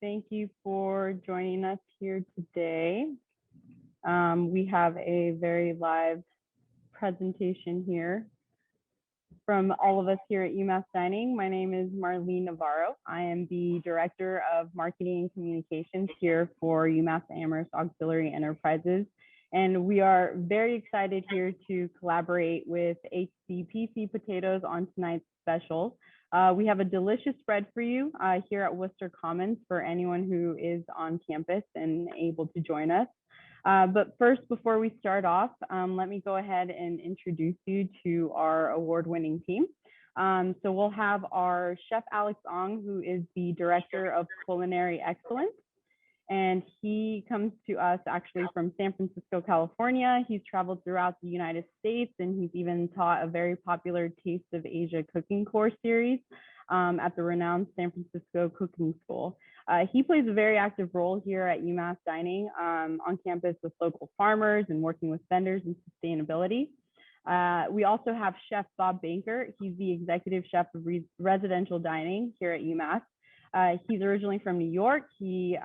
Thank you for joining us here today. We have a very live presentation here from all of us here at UMass Dining. My name is Marlene Navarro. I am the Director of Marketing and Communications here for UMass Amherst Auxiliary Enterprises. And we are very excited here to collaborate with HZPC Potatoes on tonight's special. We have a delicious spread for you here at Worcester Commons for anyone who is on campus and able to join us. But first, before we start off, let me go ahead and introduce you to our award-winning team. So we'll have our Chef Alex Ong, who is the Director of Culinary Excellence. And he comes to us actually from San Francisco, California. He's traveled throughout the United States, and he's even taught a very popular Taste of Asia cooking course series at the renowned San Francisco Cooking School. He plays a very active role here at UMass Dining on campus with local farmers and working with vendors in sustainability. We also have Chef Bob Bankert. He's the executive chef of residential dining here at UMass. He's originally from New York. He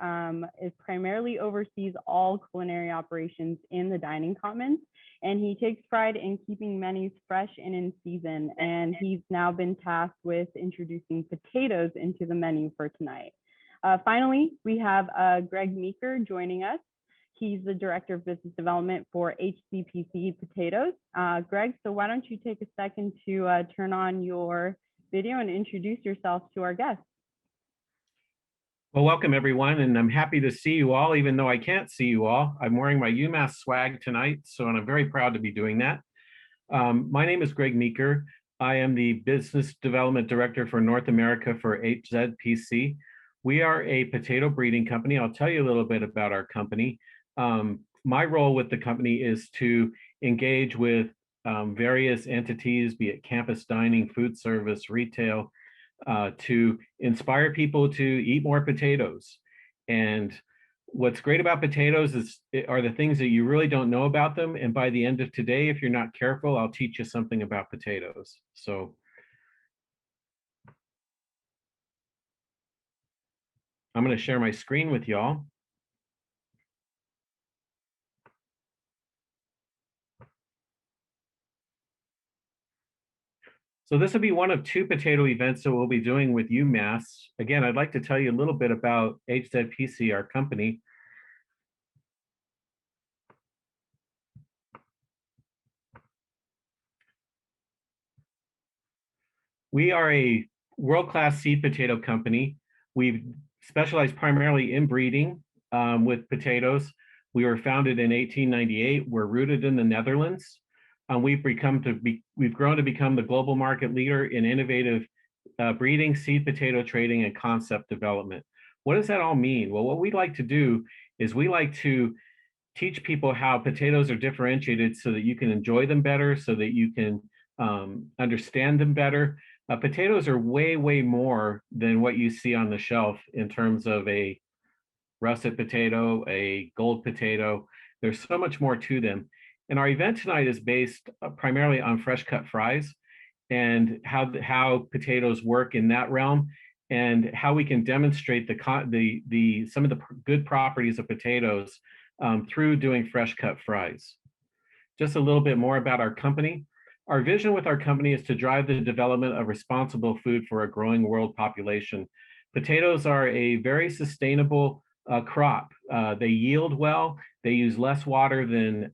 is primarily oversees all culinary operations in the dining commons, and he takes pride in keeping menus fresh and in season. And he's now been tasked with introducing potatoes into the menu for tonight. Finally, we have Greg Meeker joining us. He's the Director of Business Development for HZPC Potatoes. Greg, so why don't you take a second to turn on your video and introduce yourself to our guests. Well, welcome everyone, and I'm happy to see you all, even though I can't see you all. I'm wearing my UMass swag tonight, and I'm very proud to be doing that. My name is Greg Meeker. I am the Business Development Director for North America for HZPC. We are a potato breeding company. I'll tell you a little bit about our company. My role with the company is to engage with various entities, be it campus dining, food service, retail, to inspire people to eat more potatoes. And what's great about potatoes are the things that you really don't know about them. And by the end of today, if you're not careful, I'll teach you something about potatoes. So I'm going to share my screen with y'all. So this will be one of two potato events that we'll be doing with UMass. Again, I'd like to tell you a little bit about HZPC, our company. We are a world-class seed potato company. We specialize primarily in breeding with potatoes. We were founded in 1898. We're rooted in the Netherlands. We've grown to become the global market leader in innovative breeding, seed potato trading, and concept development. What does that all mean? Well, what we like to do is we like to teach people how potatoes are differentiated so that you can enjoy them better, so that you can understand them better. Potatoes are way, way more than what you see on the shelf in terms of a russet potato, a gold potato. There's so much more to them. And our event tonight is based primarily on fresh cut fries and how potatoes work in that realm, and how we can demonstrate some of the good properties of potatoes through doing fresh cut fries. Just a little bit more about our company. Our vision with our company is to drive the development of responsible food for a growing world population. Potatoes are a very sustainable crop. They yield well. They use less water than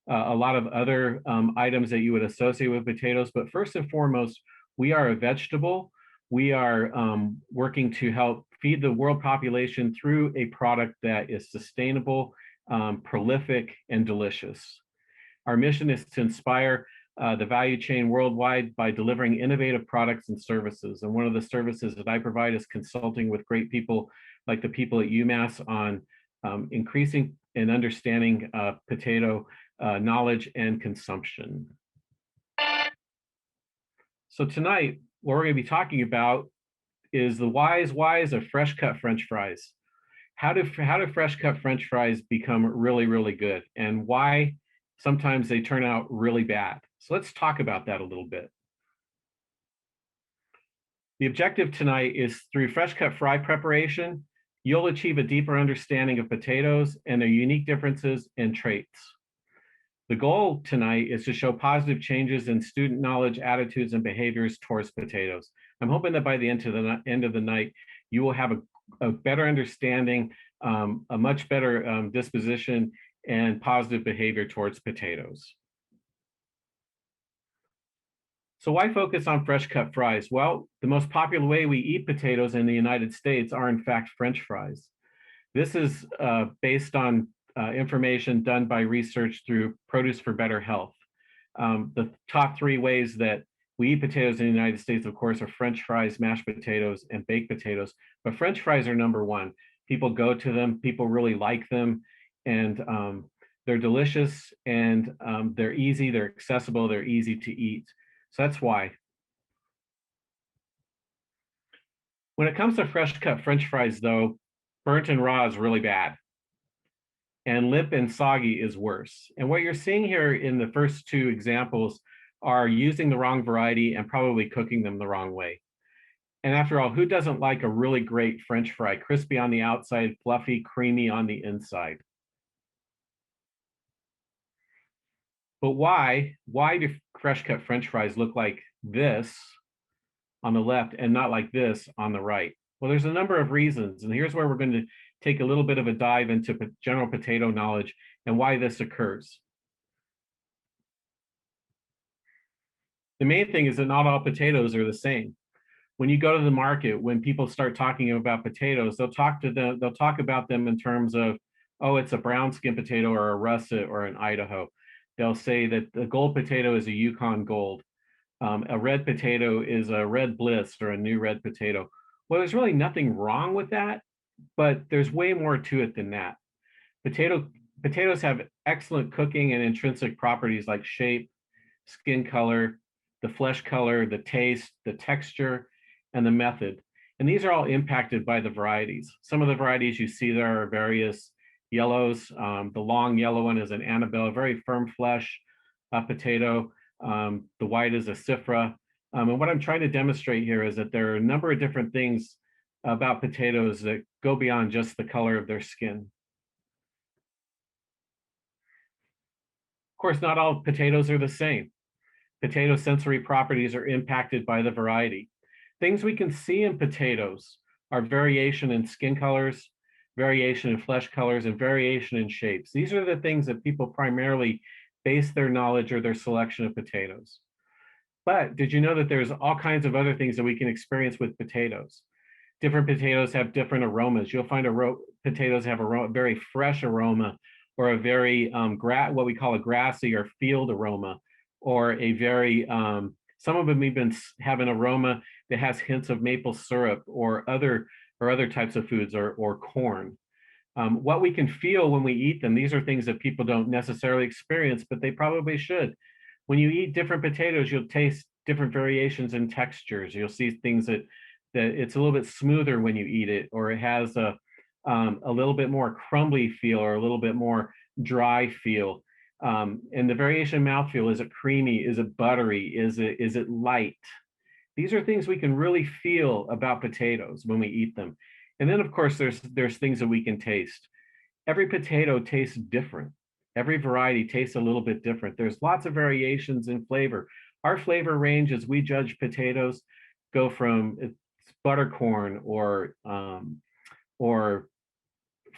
a lot of other items that you would associate with potatoes. But first and foremost, we are a vegetable. We are working to help feed the world population through a product that is sustainable, prolific, and delicious. Our mission is to inspire the value chain worldwide by delivering innovative products and services. And one of the services that I provide is consulting with great people like the people at UMass on increasing and understanding potato knowledge and consumption. So tonight, what we're going to be talking about is the whys of fresh cut French fries. How do fresh cut French fries become really, really good, and why sometimes they turn out really bad? So let's talk about that a little bit. The objective tonight is through fresh cut fry preparation, You'll achieve a deeper understanding of potatoes and their unique differences and traits. The goal tonight is to show positive changes in student knowledge, attitudes, and behaviors towards potatoes. I'm hoping that by the end of the night, you will have a better understanding, a much better disposition, and positive behavior towards potatoes. So why focus on fresh cut fries? Well, the most popular way we eat potatoes in the United States are in fact French fries. This is based on information done by research through Produce for Better Health. The top 3 ways that we eat potatoes in the United States, of course, are French fries, mashed potatoes, and baked potatoes. But French fries are number 1. People go to them, people really like them, and they're delicious, and they're easy, they're accessible, they're easy to eat. So that's why. When it comes to fresh cut French fries, though, burnt and raw is really bad. And limp and soggy is worse. And what you're seeing here in the first 2 examples are using the wrong variety and probably cooking them the wrong way. And after all, who doesn't like a really great French fry, crispy on the outside, fluffy, creamy on the inside? But why do fresh cut French fries look like this on the left and not like this on the right? Well, there's a number of reasons, and here's where we're going to take a little bit of a dive into general potato knowledge and why this occurs. The main thing is that not all potatoes are the same. When you go to the market, when people start talking about potatoes, they'll talk about them in terms of, oh, it's a brown skin potato or a russet or an Idaho. They'll say that the gold potato is a Yukon Gold. A red potato is a red bliss or a new red potato. Well, there's really nothing wrong with that, but there's way more to it than that. Potatoes have excellent cooking and intrinsic properties like shape, skin color, the flesh color, the taste, the texture, and the method. And these are all impacted by the varieties. Some of the varieties you see there are various yellows. The long yellow one is an Annabelle, a very firm flesh potato. The white is a Sifra. And what I'm trying to demonstrate here is that there are a number of different things about potatoes that go beyond just the color of their skin. Of course, not all potatoes are the same. Potato sensory properties are impacted by the variety. Things we can see in potatoes are variation in skin colors, variation in flesh colors, and variation in shapes. These are the things that people primarily base their knowledge or their selection of potatoes. But did you know that there's all kinds of other things that we can experience with potatoes? Different potatoes have different aromas. You'll find potatoes have a very fresh aroma, or a very what we call a grassy or field aroma, or a very some of them even have an aroma that has hints of maple syrup or other types of foods or corn. What we can feel when we eat them, these are things that people don't necessarily experience, but they probably should. When you eat different potatoes, you'll taste different variations in textures. You'll see things that it's a little bit smoother when you eat it, or it has a little bit more crumbly feel or a little bit more dry feel. And the variation in mouthfeel, is it creamy? Is it buttery? Is it light? These are things we can really feel about potatoes when we eat them. And then, of course, there's things that we can taste. Every potato tastes different. Every variety tastes a little bit different. There's lots of variations in flavor. Our flavor range, as we judge potatoes, go from buttercorn or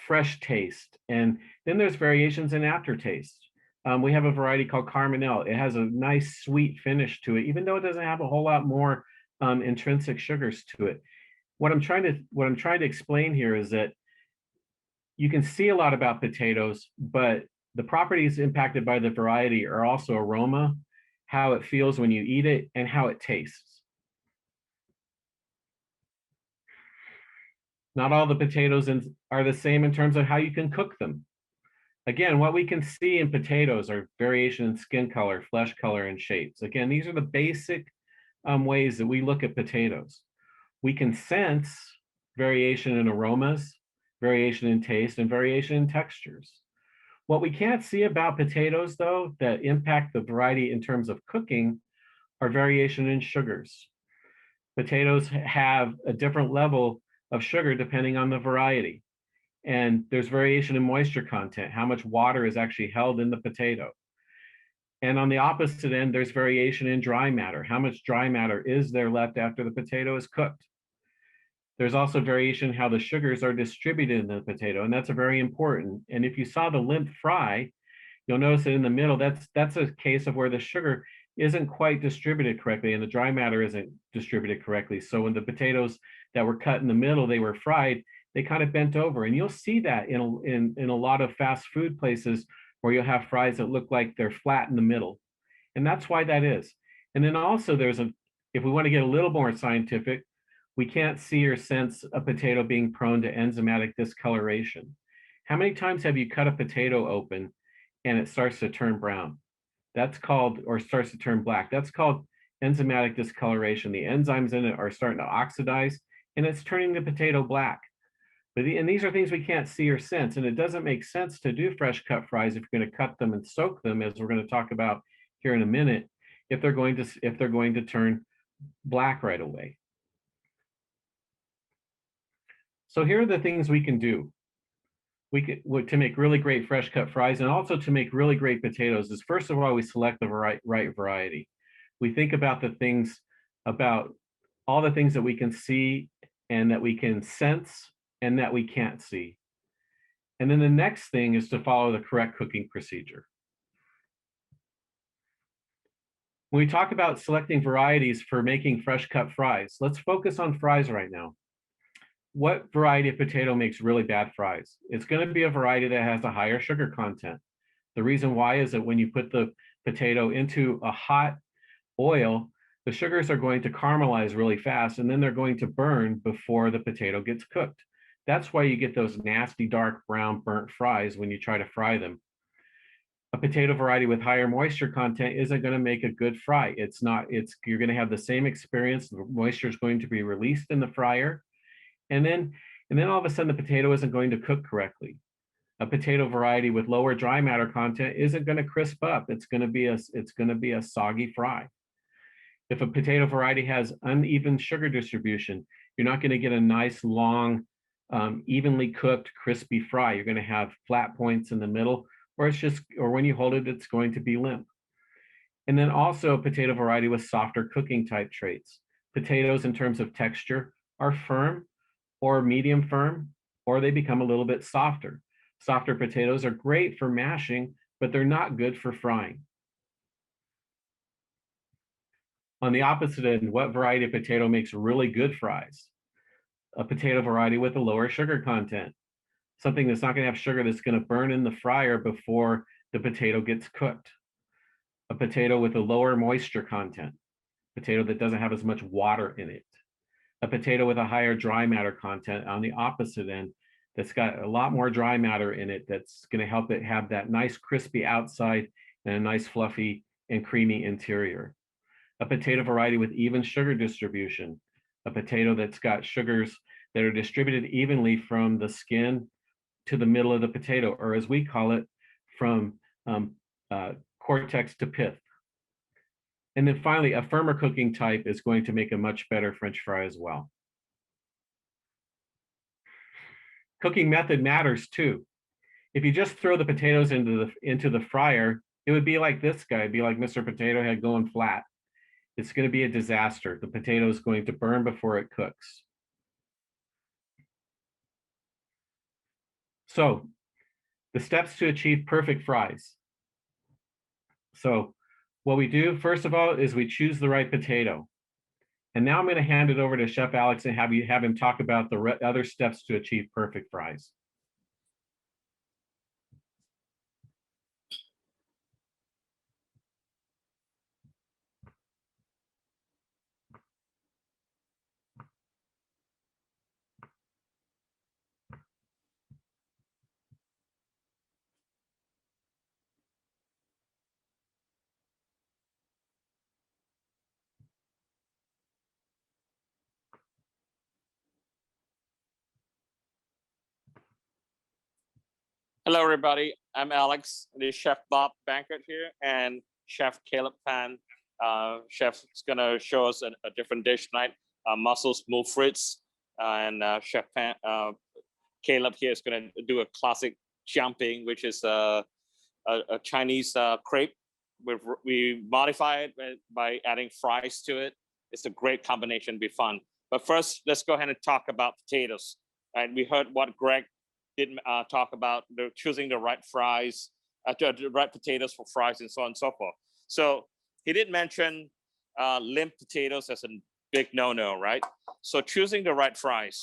fresh taste. And then there's variations in aftertaste. We have a variety called Carmenel. It has a nice sweet finish to it, even though it doesn't have a whole lot more intrinsic sugars to it. What I'm trying to explain here is that you can see a lot about potatoes, but the properties impacted by the variety are also aroma, how it feels when you eat it, and how it tastes. Not all the potatoes are the same in terms of how you can cook them. Again, what we can see in potatoes are variation in skin color, flesh color, and shapes. Again, these are the basic ways that we look at potatoes. We can sense variation in aromas, variation in taste, and variation in textures. What we can't see about potatoes, though, that impact the variety in terms of cooking are variation in sugars. Potatoes have a different level of sugar depending on the variety. And there's variation in moisture content, how much water is actually held in the potato. And on the opposite end, there's variation in dry matter. How much dry matter is there left after the potato is cooked? There's also variation in how the sugars are distributed in the potato, and that's a very important. And if you saw the limp fry, you'll notice that in the middle, that's a case of where the sugar isn't quite distributed correctly and the dry matter isn't distributed correctly. So when the potatoes that were cut in the middle, they were fried, they kind of bent over. And you'll see that in a lot of fast food places where you'll have fries that look like they're flat in the middle. And that's why that is. And then also if we want to get a little more scientific, we can't see or sense a potato being prone to enzymatic discoloration. How many times have you cut a potato open and it starts to turn brown? That's called, or starts to turn black. That's called enzymatic discoloration. The enzymes in it are starting to oxidize and it's turning the potato black. And these are things we can't see or sense. And it doesn't make sense to do fresh cut fries if you're going to cut them and soak them, as we're going to talk about here in a minute, if they're going to turn black right away. So here are the things we can do. To make really great fresh cut fries and also to make really great potatoes is, first of all, we select the right variety. We think about all the things that we can see and that we can sense and that we can't see. And then the next thing is to follow the correct cooking procedure. When we talk about selecting varieties for making fresh cut fries, let's focus on fries right now. What variety of potato makes really bad fries? It's going to be a variety that has a higher sugar content. The reason why is that when you put the potato into a hot oil, the sugars are going to caramelize really fast and then they're going to burn before the potato gets cooked. That's why you get those nasty dark brown burnt fries when you try to fry them. A potato variety with higher moisture content isn't going to make a good fry. You're going to have the same experience. The moisture is going to be released in the fryer. And then all of a sudden the potato isn't going to cook correctly. A potato variety with lower dry matter content isn't going to crisp up. It's going to be a soggy fry. If a potato variety has uneven sugar distribution, you're not going to get a nice long, evenly cooked, crispy fry. You're going to have flat points in the middle, or when you hold it, it's going to be limp. And then also a potato variety with softer cooking type traits. Potatoes in terms of texture are firm or medium firm, or they become a little bit softer. Softer potatoes are great for mashing, but they're not good for frying. On the opposite end, what variety of potato makes really good fries? A potato variety with a lower sugar content. Something that's not going to have sugar that's going to burn in the fryer before the potato gets cooked. A potato with a lower moisture content. Potato that doesn't have as much water in it. A potato with a higher dry matter content on the opposite end that's got a lot more dry matter in it that's going to help it have that nice crispy outside and a nice fluffy and creamy interior. A potato variety with even sugar distribution. A potato that's got sugars that are distributed evenly from the skin to the middle of the potato, or as we call it, from cortex to pith. And then finally, a firmer cooking type is going to make a much better French fry as well. Cooking method matters too. If you just throw the potatoes into the fryer, it would be like this guy. It'd be like Mr. Potato Head going flat. It's going to be a disaster. The potato is going to burn before it cooks. So, the steps to achieve perfect fries. So, what we do, first of all, is we choose the right potato. And now I'm going to hand it over to Chef Alex and have him talk about the other steps to achieve perfect fries. Hello, everybody. I'm Alex. This is Chef Bob Bankert here, and Chef Caleb Pan. Chef's going to show us a different dish tonight, mussels and frites. and Caleb here is going to do a classic jumping, which is a Chinese crepe. We modify it by adding fries to it. It's a great combination, be fun. But first, let's go ahead and talk about potatoes. Right? We heard what Greg did talk about, choosing the right fries, the right potatoes for fries, and so on and so forth. So he did mention limp potatoes as a big no-no, right? So choosing the right fries.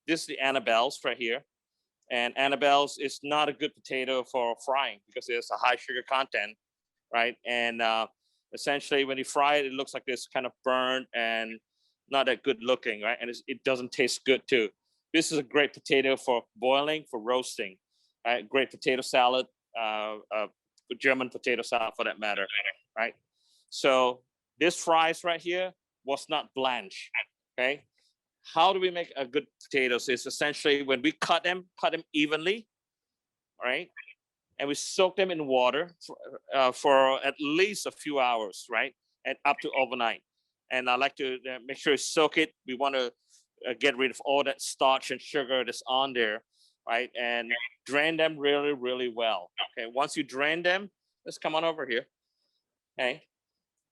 This is the Annabelle's right here. And Annabelle's is not a good potato for frying because there's a high sugar content, right? And essentially when you fry it, it looks like this kind of burnt and not that good looking, right? And it doesn't taste good too. This is a great potato for boiling, for roasting, right? Great potato salad, German potato salad for that matter, right? So this fries right here was not blanched, okay? How do we make a good potatoes? Is essentially when we cut them evenly, right? And we soak them in water for at least a few hours, right? And up to overnight. And I like to make sure you soak it. We want to get rid of all that starch and sugar that's on there, right? And drain them really, really well. Okay, once you drain them, let's come on over here. Okay,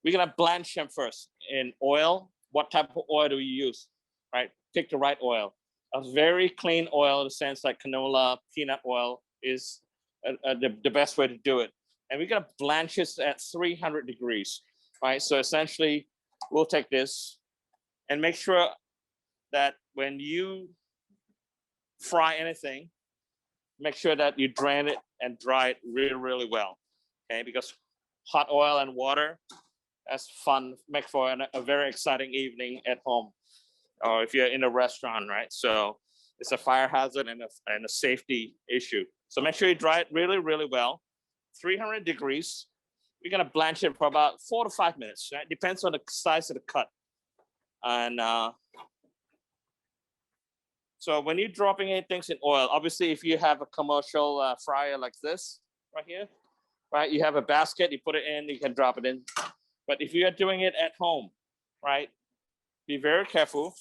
we're gonna blanch them first in oil. What type of oil do we use? Right, pick the right oil. A very clean oil in the sense like canola, peanut oil is the best way to do it. And we're gonna blanch this at 300 degrees, right? So essentially, we'll take this and make sure that when you fry anything, make sure that you drain it and dry it really, really well, okay? Because hot oil and water, that's fun, make for a very exciting evening at home, or if you're in a restaurant, right? So it's a fire hazard and a safety issue. So make sure you dry it really, really well. 300 degrees. We're gonna blanch it for about 4 to 5 minutes, right? Depends on the size of the cut. And so when you're dropping things in oil, obviously if you have a commercial fryer like this right here, right? You have a basket, you put it in, you can drop it in. But if you are doing it at home, right? Be very careful,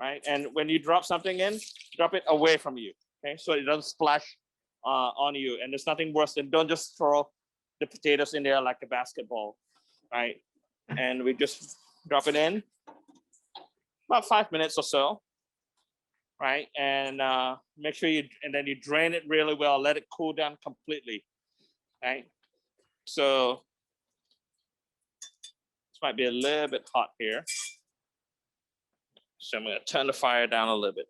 right? And when you drop something in, drop it away from you, okay? So it doesn't splash on you. And there's nothing worse than don't just throw the potatoes in there like a basketball, right? And we just drop it in about 5 minutes or so, right? And make sure and then you drain it really well, let it cool down completely, right? So this might be a little bit hot here. So I'm gonna turn the fire down a little bit.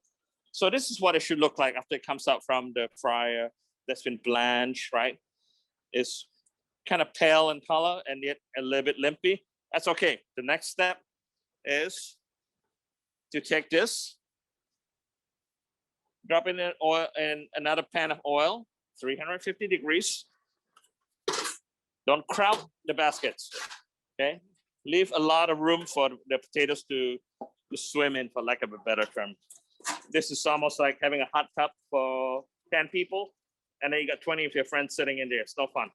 So this is what it should look like after it comes out from the fryer that's been blanched, right? It's kind of pale in color and yet a little bit limpy. That's okay. The next step is to take this, drop in oil in another pan of oil, 350 degrees. Don't crowd the baskets, okay? Leave a lot of room for the potatoes to swim in, for lack of a better term. This is almost like having a hot tub for 10 people, and then you got 20 of your friends sitting in there. It's no fun,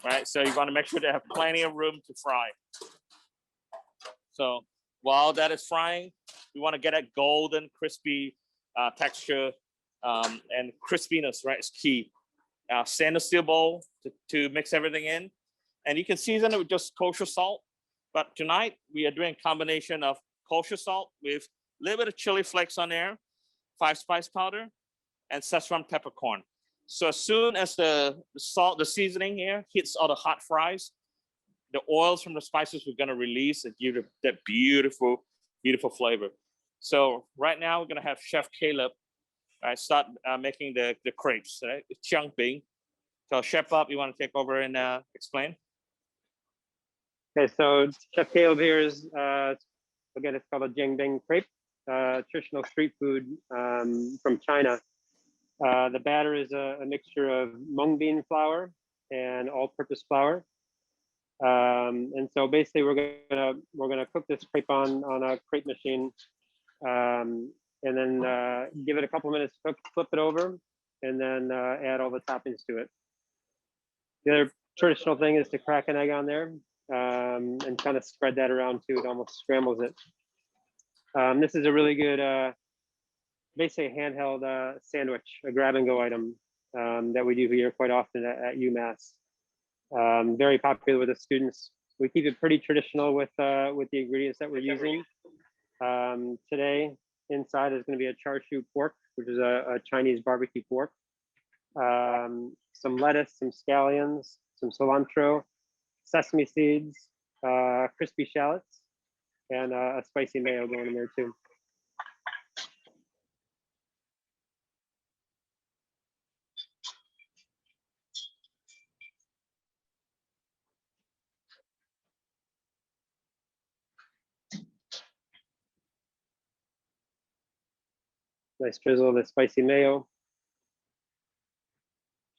right? So you want to make sure they have plenty of room to fry. So while that is frying, we want to get a golden, crispy texture, and crispiness, right, is key. Stainless steel bowl to mix everything in. And you can season it with just kosher salt. But tonight, we are doing a combination of kosher salt with a little bit of chili flakes on there, 5-spice powder, and Szechuan peppercorn. So as soon as the salt, the seasoning here hits all the hot fries, the oils from the spices we're gonna release and give it that beautiful, beautiful flavor. So right now we're gonna have Chef Caleb start making the crepes, right? Chumping. So Chef Bob, you wanna take over and explain? Okay, so Chef Caleb here is, again, it's called a Jiangbing crepe, traditional street food from China. The batter is a mixture of mung bean flour and all-purpose flour. And so basically we're gonna cook this crepe on a crepe machine, and then give it a couple minutes to cook, flip it over, and then add all the toppings to it. The other traditional thing is to crack an egg on there, and kind of spread that around too. It almost scrambles it. This is a really good, basically handheld sandwich, a grab and go item that we do here quite often at UMass. Very popular with the students. We keep it pretty traditional with the ingredients that we're using. Today, inside is going to be a Charshu Pork, which is a Chinese barbecue pork. Some lettuce, some scallions, some cilantro, sesame seeds, crispy shallots, and a spicy mayo going in there too. Nice drizzle of the spicy mayo.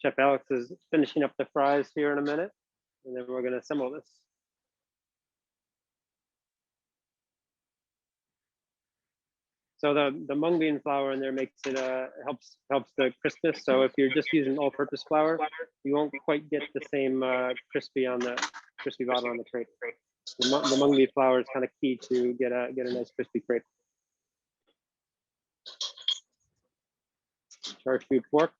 Chef Alex is finishing up the fries here in a minute, and then we're going to assemble this. So the mung bean flour in there makes it helps the crispness. So if you're just using all-purpose flour, you won't quite get the same crispy bottom on the crepe. The mung bean flour is kind of key to get a nice crispy crepe. Charshu pork.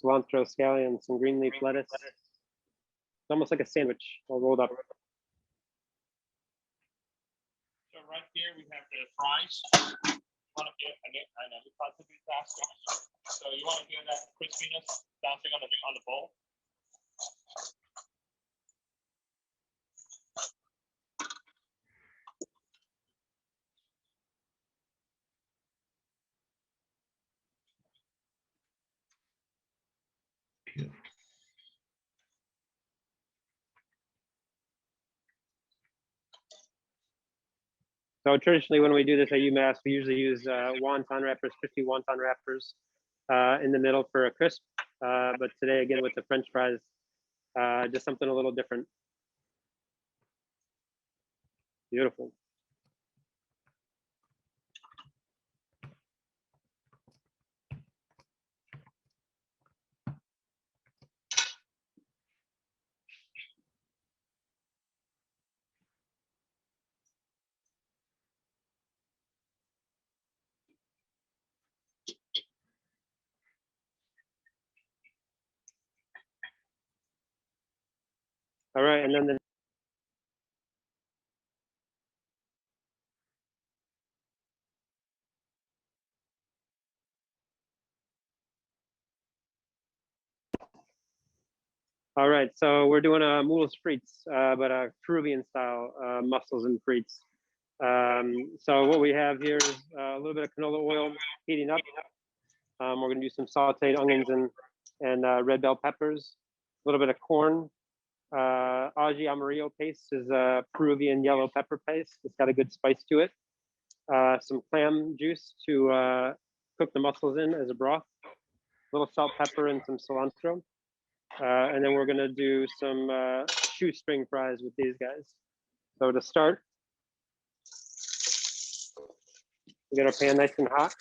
Cilantro, scallion, some green leaf lettuce. It's almost like a sandwich all rolled up. So right here we have the fries. You want to get again? I know we possibly faster. So you want to get that crispiness bouncing on the bowl. Beautiful. So traditionally, when we do this at UMass, we usually use wonton wrappers, crispy wonton wrappers in the middle for a crisp. But today, again, with the French fries, just something a little different. Beautiful. All right, and then the all right, so we're doing a mussels frites, but a Peruvian style mussels and frites. So what we have here is a little bit of canola oil heating up. We're going to do some sauteed onions and red bell peppers, a little bit of corn. Ají amarillo paste is a Peruvian yellow pepper paste. It's got a good spice to it. Some clam juice to cook the mussels in as a broth. A little salt, pepper, and some cilantro. And then we're going to do some shoestring fries with these guys. So to start, we get our pan nice and hot.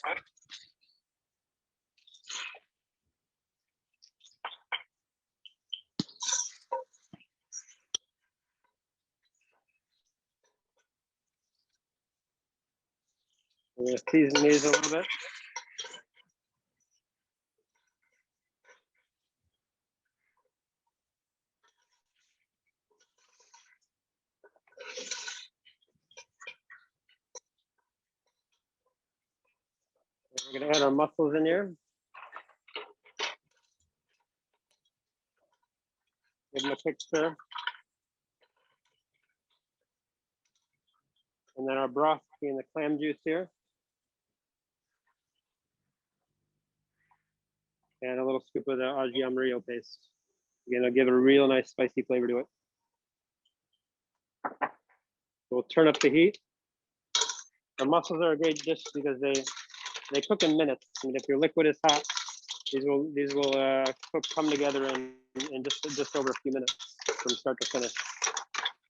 We're going to season these a little bit. We're going to add our mussels in here. Give them a quick stir. And then our broth being the clam juice here. And a little scoop of the Ají amarillo paste. Again, it'll give it a real nice spicy flavor to it. We'll turn up the heat. The mussels are a great dish because they cook in minutes. I mean, if your liquid is hot, these will come together in just over a few minutes from start to finish.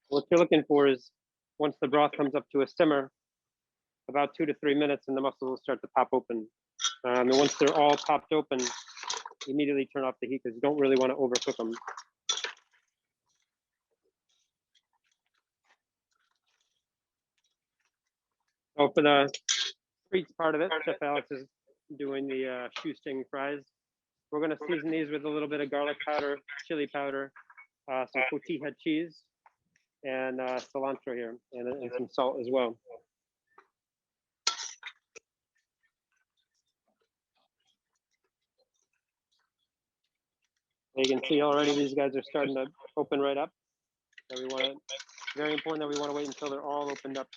What you're looking for is once the broth comes up to a simmer, about 2 to 3 minutes, and the mussels will start to pop open. And once they're all popped open, immediately turn off the heat because you don't really want to overcook them. So for the frites part of it, Chef Alex is doing the shoestring fries. We're going to season these with a little bit of garlic powder, chili powder, some cotija cheese, and cilantro here, and some salt as well. You can see already these guys are starting to open right up. So we want to, very important that we want to wait until they're all opened up.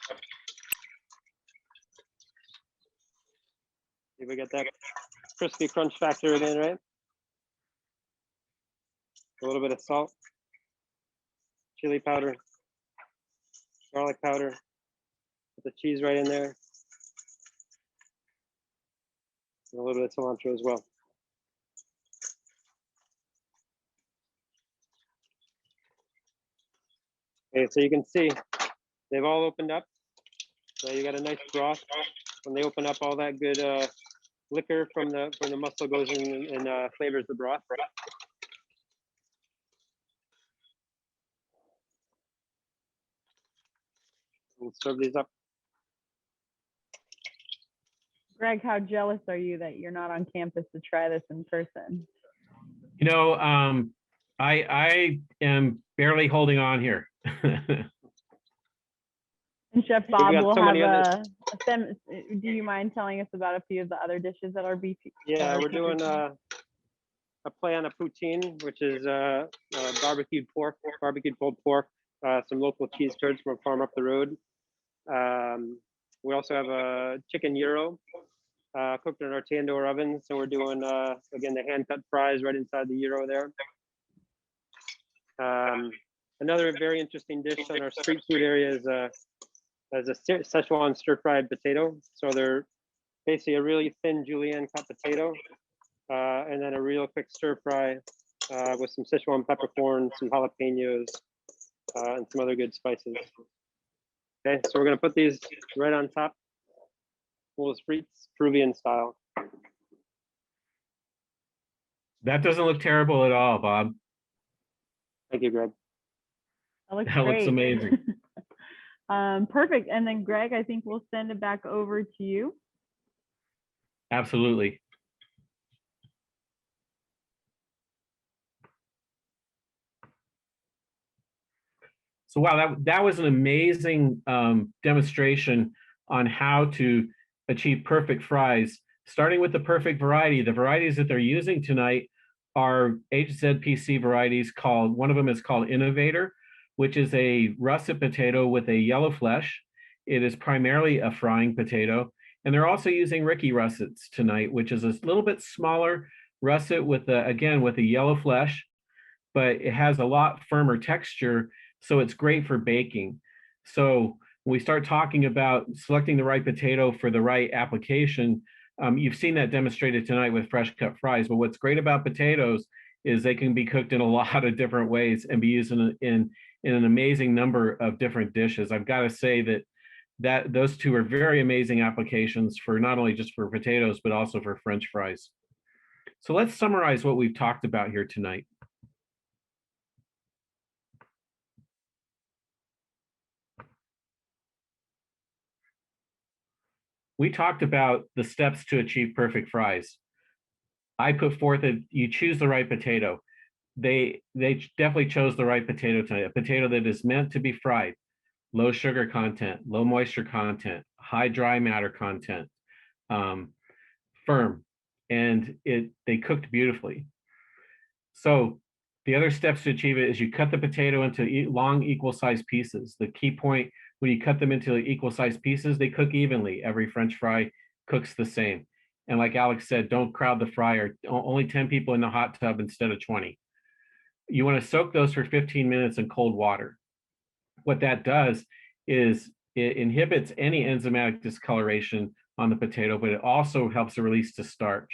See, we got that crispy crunch factor again, right? A little bit of salt, chili powder, garlic powder, put the cheese right in there, and a little bit of cilantro as well. Okay, so you can see they've all opened up. So you got a nice broth. When they open up, all that good liquor from the mussel goes in and flavors the broth. We'll serve these up. Greg, how jealous are you that you're not on campus to try this in person? You know, I am barely holding on here. And Chef Bob got will so have many others. do you mind telling us about a few of the other dishes that are beef? Yeah, we're doing a play on a poutine, which is barbecued pulled pork, some local cheese curds from a farm up the road. We also have a chicken gyro cooked in our tandoor oven. So we're doing, again, the hand-cut fries right inside the gyro there. Another very interesting dish on our street food area is a Szechuan stir-fried potato. So they're basically a really thin julienne cut potato, and then a real quick stir fry with some Szechuan peppercorn, some jalapenos, and some other good spices. Okay, so we're gonna put these right on top. Mussels frites, Peruvian style. That doesn't look terrible at all, Bob. Thank you, Greg. That looks That great. looks amazing. Perfect. And then Greg, I think we'll send it back over to you. Absolutely. So wow, that was an amazing demonstration on how to achieve perfect fries, starting with the perfect variety. The varieties that they're using tonight are HZPC varieties called, one of them is called Innovator, which is a russet potato with a yellow flesh. It is primarily a frying potato. And they're also using Ricky russets tonight, which is a little bit smaller russet with again, with a yellow flesh, but it has a lot firmer texture. So it's great for baking. So when we start talking about selecting the right potato for the right application, you've seen that demonstrated tonight with fresh cut fries. But what's great about potatoes is they can be cooked in a lot of different ways and be used in an amazing number of different dishes. I've got to say that those two are very amazing applications for not only just for potatoes, but also for French fries. So let's summarize what we've talked about here tonight. We talked about the steps to achieve perfect fries. I put forth that you choose the right potato. They definitely chose the right potato tonight, a potato that is meant to be fried, low sugar content, low moisture content, high dry matter content, firm, and they cooked beautifully. So the other steps to achieve it is you cut the potato into long equal sized pieces. The key point, when you cut them into equal sized pieces, they cook evenly. Every French fry cooks the same. And like Alex said, don't crowd the fryer. Only 10 people in the hot tub instead of 20. You want to soak those for 15 minutes in cold water. What that does is it inhibits any enzymatic discoloration on the potato, but it also helps to release the starch.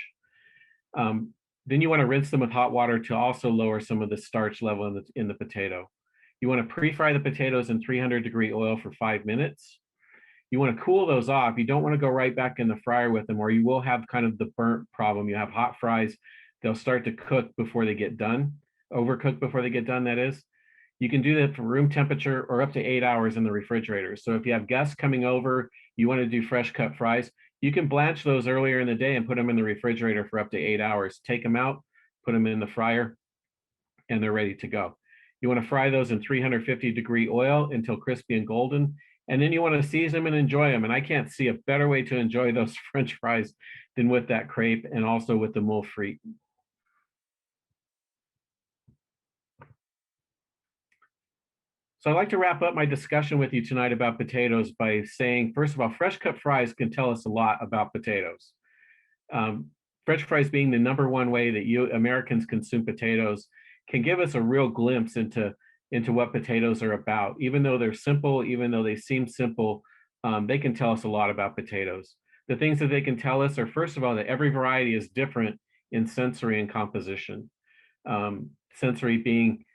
Then you want to rinse them with hot water to also lower some of the starch level in the potato. You want to pre-fry the potatoes in 300-degree oil for 5 minutes. You want to cool those off. You don't want to go right back in the fryer with them, or you will have kind of the burnt problem. You have hot fries they'll start to cook before they get done, overcook before they get done, that is. You can do that for room temperature or up to 8 hours in the refrigerator. So if you have guests coming over, you want to do fresh cut fries, you can blanch those earlier in the day and put them in the refrigerator for up to 8 hours. Take them out, put them in the fryer, and they're ready to go. You want to fry those in 350-degree oil until crispy and golden, and then you want to season them and enjoy them. And I can't see a better way to enjoy those French fries than with that crepe and also with the moules frites. So I'd like to wrap up my discussion with you tonight about potatoes by saying, first of all, fresh cut fries can tell us a lot about potatoes. French fries being the #1 way that you Americans consume potatoes can give us a real glimpse into what potatoes are about. Even though they're simple, even though they seem simple, they can tell us a lot about potatoes. The things that they can tell us are, first of all, that every variety is different in sensory and composition. Sensory being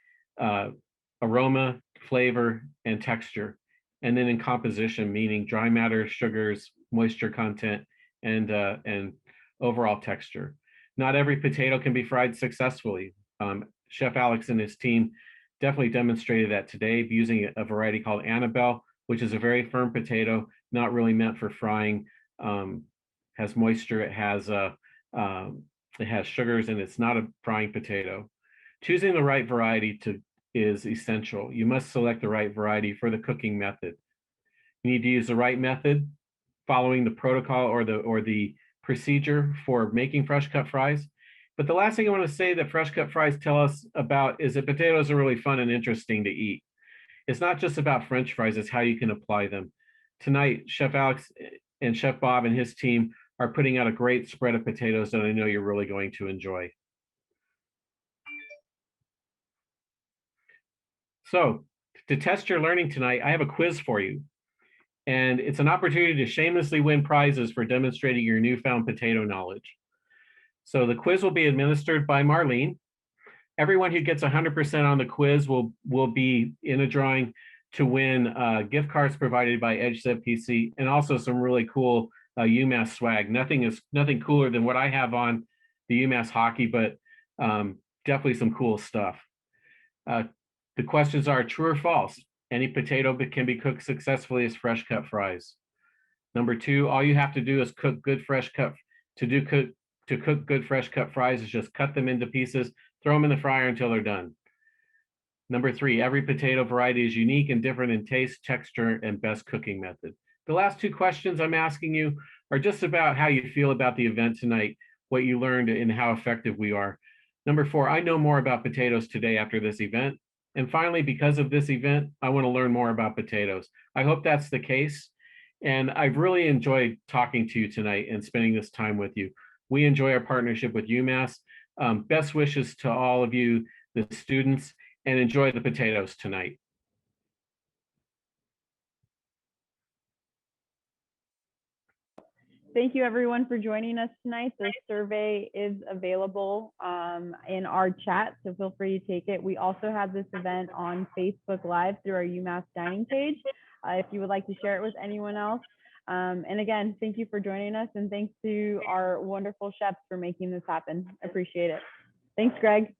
aroma, flavor, and texture. And then in composition, meaning dry matter, sugars, moisture content, and overall texture. Not every potato can be fried successfully. Chef Alex and his team definitely demonstrated that today using a variety called Annabelle, which is a very firm potato, not really meant for frying. Has moisture, it has sugars, and it's not a frying potato. Choosing the right variety is essential. You must select the right variety for the cooking method. You need to use the right method, following the protocol or the procedure for making fresh cut fries. But the last thing I want to say that fresh cut fries tell us about is that potatoes are really fun and interesting to eat. It's not just about French fries, it's how you can apply them. Tonight, Chef Alex and Chef Bob and his team are putting out a great spread of potatoes that I know you're really going to enjoy. So to test your learning tonight, I have a quiz for you. And it's an opportunity to shamelessly win prizes for demonstrating your newfound potato knowledge. So the quiz will be administered by Marlene. Everyone who gets 100% on the quiz will be in a drawing to win gift cards provided by HZPC and also some really cool UMass swag. Nothing cooler than what I have on the UMass hockey, but definitely some cool stuff. The questions are true or false. Any potato can be cooked successfully as fresh cut fries. Number 2, all you have to do is cook good fresh cut. To cook good fresh cut fries is just cut them into pieces, throw them in the fryer until they're done. Number 3, every potato variety is unique and different in taste, texture, and best cooking method. The last 2 questions I'm asking you are just about how you feel about the event tonight, what you learned, and how effective we are. Number 4, I know more about potatoes today after this event. And finally, because of this event, I want to learn more about potatoes. I hope that's the case. And I've really enjoyed talking to you tonight and spending this time with you. We enjoy our partnership with UMass. Best wishes to all of you, the students, and enjoy the potatoes tonight. Thank you everyone for joining us tonight. The survey is available in our chat, so feel free to take it. We also have this event on Facebook Live through our UMass Dining page, if you would like to share it with anyone else. And again, thank you for joining us, and thanks to our wonderful chefs for making this happen. Appreciate it. Thanks, Greg.